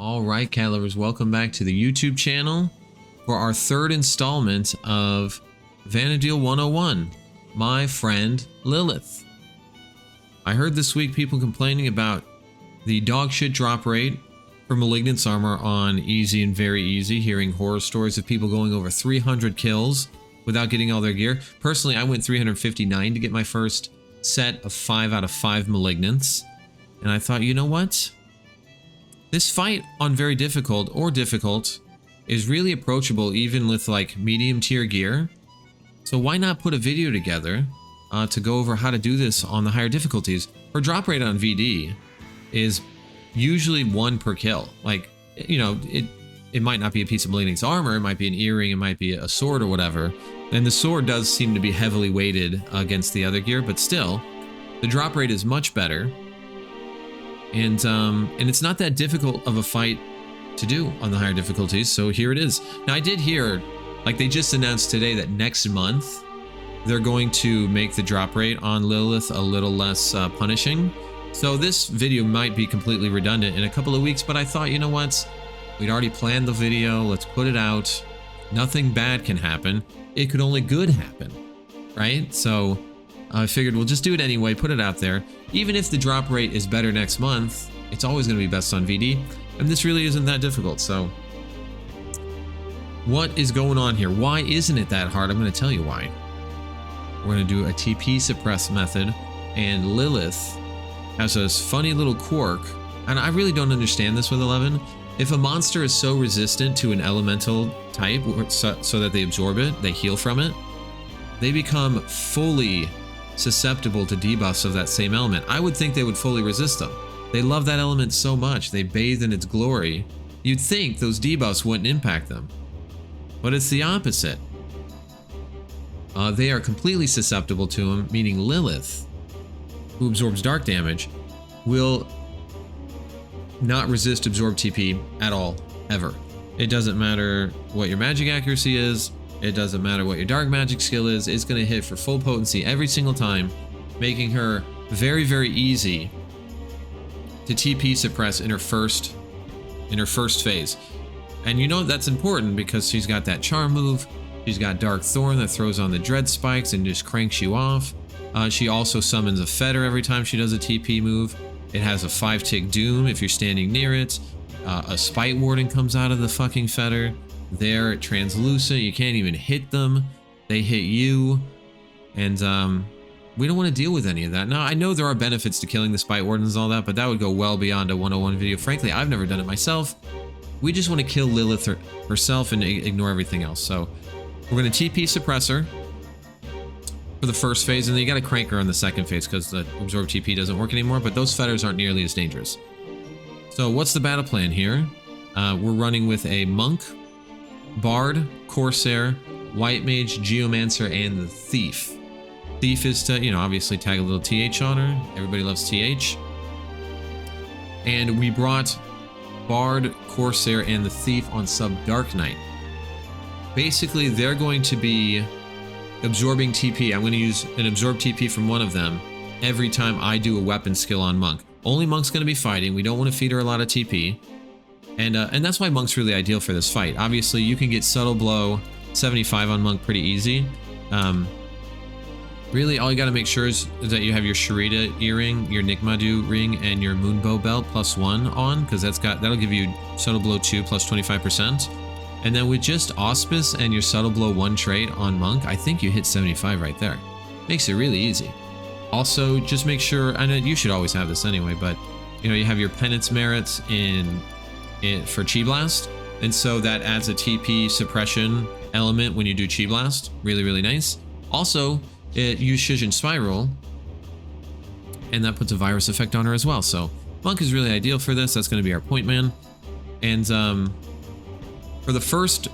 All right, cat lovers, welcome back to the YouTube channel for our third installment of Vana'diel 101, my friend Lilith. I heard this week people complaining about the dog shit drop rate for Malignance armor on easy and very easy, hearing horror stories of people going over 300 kills without getting all their gear. Personally, I went 359 to get my first set of 5 out of 5 Malignance, and I thought, you know what? This fight on very difficult or difficult is really approachable even with like medium tier gear. So why not put a video together to go over how to do this on the higher difficulties? Her drop rate on VD is usually 1 per kill. Like, you know, it might not be a piece of Malignance armor, it might be an earring, it might be a sword or whatever. And the sword does seem to be heavily weighted against the other gear, but still, the drop rate is much better. And it's not that difficult of a fight to do on the higher difficulties, so here it is. Now, I did hear, like they just announced today, that next month they're going to make the drop rate on Lilith a little less punishing. So this video might be completely redundant in a couple of weeks, but I thought, you know what? We'd already planned the video, let's put it out. Nothing bad can happen. It could only good happen, right? So I figured we'll just do it anyway, put it out there. Even if the drop rate is better next month, it's always going to be best on VD, and this really isn't that difficult. So what is going on here? Why isn't it that hard? I'm going to tell you why. We're going to do a TP suppress method, and Lilith has this funny little quirk, and I really don't understand this with 11. If a monster is so resistant to an elemental type, so that they absorb it, they heal from it, they become fully susceptible to debuffs of that same element. I would think they would fully resist them. They love that element so much, they bathe in its glory. You'd think those debuffs wouldn't impact them. But it's the opposite. They are completely susceptible to them, meaning Lilith, who absorbs dark damage, will not resist absorb TP at all, ever. It doesn't matter what your magic accuracy is, it doesn't matter what your dark magic skill is, it's going to hit for full potency every single time, making her very, very easy to TP suppress in her first phase. And you know that's important because she's got that charm move, she's got Dark Thorn that throws on the dread spikes and just cranks you off. She also summons a fetter every time she does a TP move. It has a 5-tick doom if you're standing near it. A spite warden comes out of the fucking fetter. They're translucent, you can't even hit them, they hit you, and we don't want to deal with any of that. Now, I know there are benefits to killing the spite wardens and all that, but that would go well beyond a 101 video. Frankly, I've never done it myself. We just want to kill Lilith herself and ignore everything else. So we're going to TP suppressor for the first phase, and then you got to crank her on the second phase because the absorb TP doesn't work anymore, but those fetters aren't nearly as dangerous. So what's the battle plan here? We're running with a monk, Bard, Corsair, White Mage, Geomancer, and the Thief. Thief is to, you know, obviously tag a little TH on her. Everybody loves TH. And we brought Bard, Corsair, and the Thief on sub Dark Knight. Basically, they're going to be absorbing TP. I'm going to use an absorb TP from one of them every time I do a weapon skill on Monk. Only Monk's going to be fighting. We don't want to feed her a lot of TP. And that's why Monk's really ideal for this fight. Obviously, you can get Subtle Blow 75 on Monk pretty easy. Really, all you got to make sure is that you have your Sharita earring, your Nikmadu ring, and your Moonbow belt +1 on, because that'll give you Subtle Blow 2 plus 25%. And then with just Auspice and your Subtle Blow 1 trait on Monk, I think you hit 75 right there. Makes it really easy. Also, just make sure, I know you should always have this anyway, but you know, you have your Penance merits for Chi Blast, and so that adds a TP suppression element when you do Chi Blast. Really, really nice. Also, it use Shijin Spiral, and that puts a virus effect on her as well. So Monk is really ideal for this. That's going to be our point man. And for the first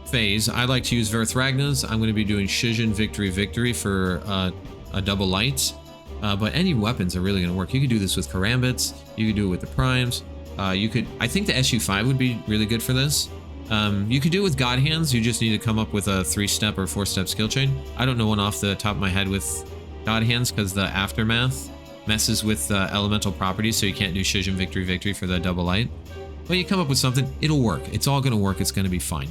phase, I like to use Verthragna's. I'm going to be doing Shijin Victory for a double light. But any weapons are really going to work. You could do this with Karambits. You could do it with the Primes. I think the SU5 would be really good for this. You could do it with God Hands. You just need to come up with a 3-step or 4-step skill chain. I don't know one off the top of my head with God Hands because the Aftermath messes with the elemental properties, so you can't do Shijin Victory for the double light. but you come up with something, it'll work. It's all going to work. It's going to be fine.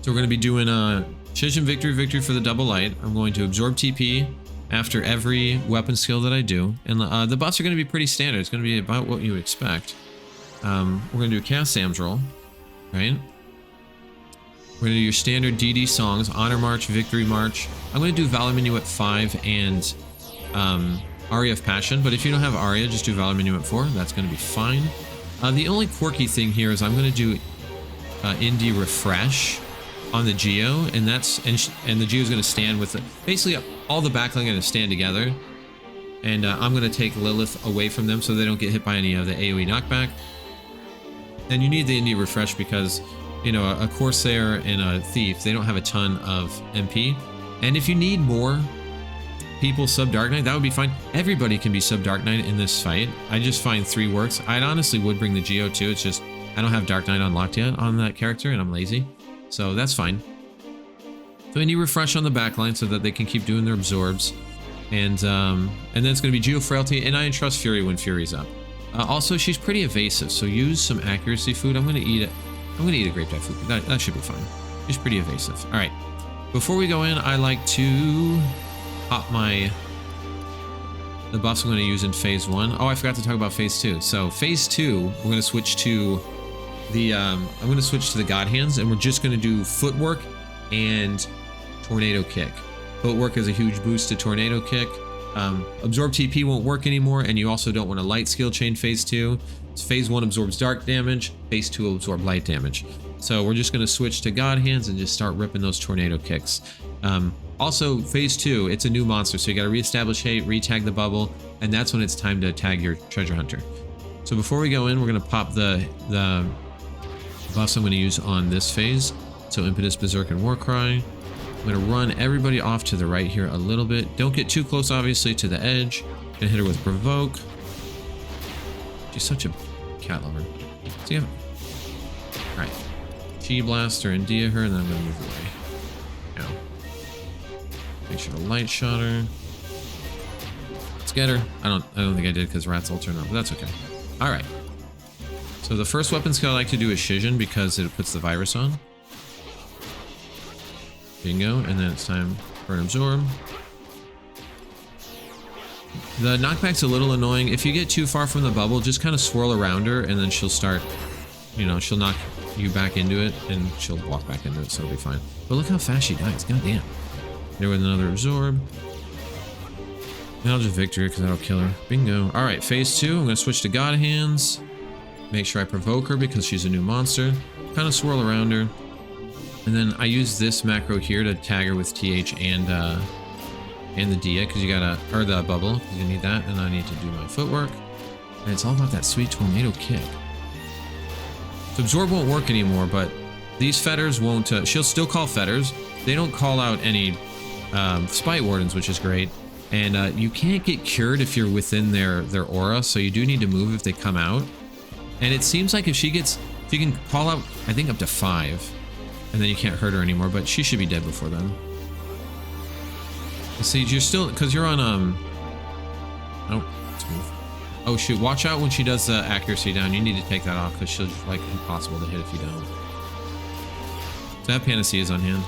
So we're going to be doing a Shijin victory for the double light. I'm going to absorb TP after every weapon skill that I do. And the buffs are going to be pretty standard. It's going to be about what you would expect. We're going to do a cast Sam's roll, right? We're going to do your standard DD songs, Honor March, Victory March. I'm going to do Valor Minuet V and Aria of Passion, but if you don't have Aria, just do Valor Minuet IV. That's going to be fine. The only quirky thing here is I'm going to do Indi-Refresh on the Geo, and the Geo is going to stand with it. Basically, all the backline are going to stand together, and I'm going to take Lilith away from them so they don't get hit by any of the AoE knockback. And you need the Indi-Refresh because, you know, a Corsair and a Thief, they don't have a ton of MP. And if you need more people sub Dark Knight, that would be fine. Everybody can be sub Dark Knight in this fight. I just find 3 works. I honestly would bring the Geo too. It's just I don't have Dark Knight unlocked yet on that character, and I'm lazy. So that's fine. So I need refresh on the backline so that they can keep doing their absorbs. And then it's going to be Geo-Frailty, and I entrust Fury when Fury's up. Also, she's pretty evasive, so use some accuracy food. I'm going to eat it. I'm going to eat a grape dye food. That should be fine. She's pretty evasive. All right. Before we go in, I like to pop the buffs I'm going to use in phase 1. Oh, I forgot to talk about phase 2. So phase 2, we're going to switch to the I'm going to switch to the God Hands, and we're just going to do footwork and tornado kick. Footwork is a huge boost to tornado kick. Absorb TP won't work anymore, and you also don't want to light skill chain phase 2. So phase 1 absorbs dark damage, phase 2 will absorb light damage. So we're just going to switch to God Hands and just start ripping those tornado kicks. Also, phase 2, it's a new monster, so you got to reestablish hate, retag the bubble, and that's when it's time to tag your treasure hunter. So before we go in, we're going to pop the buffs I'm going to use on this phase. So Impetus, Berserk, and Warcry. I'm going to run everybody off to the right here a little bit. Don't get too close, obviously, to the edge. Gonna hit her with Provoke. She's such a cat lover. So yeah. Alright. Chi Blaster and Dia her, and then I'm gonna move away. Now. Make sure to light shot her. Let's get her. I don't think I did because Rat's all turned on, but that's okay. Alright. So the first weapon skill I like to do is Shijin because it puts the virus on. Bingo, and then it's time for an absorb. The knockback's a little annoying. If you get too far from the bubble, just kind of swirl around her, and then she'll start, you know, she'll knock you back into it, and she'll walk back into it, so it'll be fine. But look how fast she dies, goddamn. There with another absorb. And I'll just victory because that'll kill her. Bingo. Alright, phase 2, I'm going to switch to God Hands. Make sure I provoke her because she's a new monster. Kind of swirl around her. And then I use this macro here to tag her with TH and the Dia, because you gotta, or the bubble, because you need that, and I need to do my footwork. And it's all about that sweet tornado kick. So absorb won't work anymore, but these fetters won't, she'll still call fetters. They don't call out any spite wardens, which is great. And you can't get cured if you're within their aura, so you do need to move if they come out. And it seems like if you can call out, I think up to 5. And then you can't hurt her anymore, but she should be dead before then. See, you're still, because you're on, oh, let's move. Oh shoot, watch out when she does the accuracy down. You need to take that off, because she'll, like, impossible to hit if you don't. So that Panacea is on hand.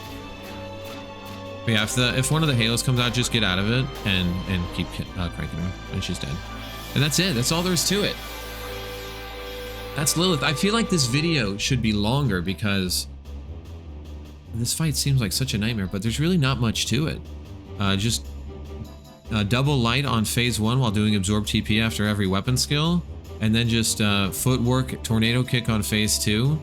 But yeah, if one of the halos comes out, just get out of it, and keep cranking her, and she's dead. And that's it, that's all there is to it. That's Lilith. I feel like this video should be longer, because this fight seems like such a nightmare, but there's really not much to it. Just double light on phase 1 while doing absorb TP after every weapon skill, and then just footwork, tornado kick on phase 2.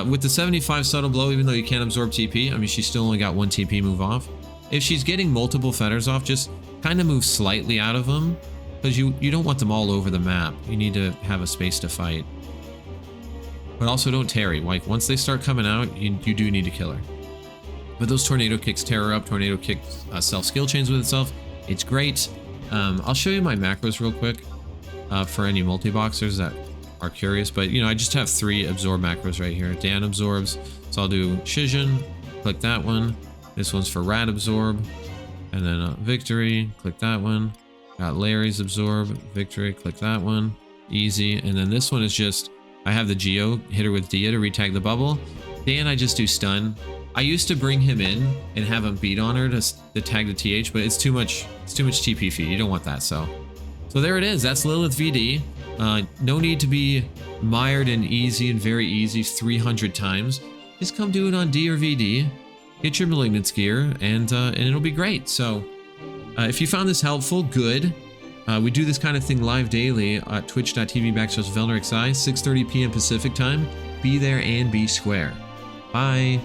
With the 75 subtle blow, even though you can't absorb TP, I mean, she's still only got 1 TP move off. If she's getting multiple fetters off, just kind of move slightly out of them, because you don't want them all over the map. You need to have a space to fight. But also don't tarry. Like, once they start coming out, you do need to kill her. But those tornado kicks tear her up. Tornado kicks self skill chains with itself. It's great. I'll show you my macros real quick for any multi-boxers that are curious. But, you know, I just have 3 absorb macros right here. Dan absorbs. So I'll do Shijin. Click that one. This one's for Rat absorb. And then victory. Click that one. Got Larry's absorb. Victory. Click that one. Easy. And then this one is just I have the Geo, hit her with Dia to retag the bubble. Dan, I just do stun. I used to bring him in and have him beat on her to tag the TH, but it's too much TP feed. You don't want that, so there it is. That's Lilith VD. No need to be mired in easy and very easy 300 times. Just come do it on D or VD. Get your Malignance gear, and it'll be great. So if you found this helpful, good. We do this kind of thing live daily at twitch.tv/ValorXI, 6:30 p.m. Pacific time. Be there and be square. Bye.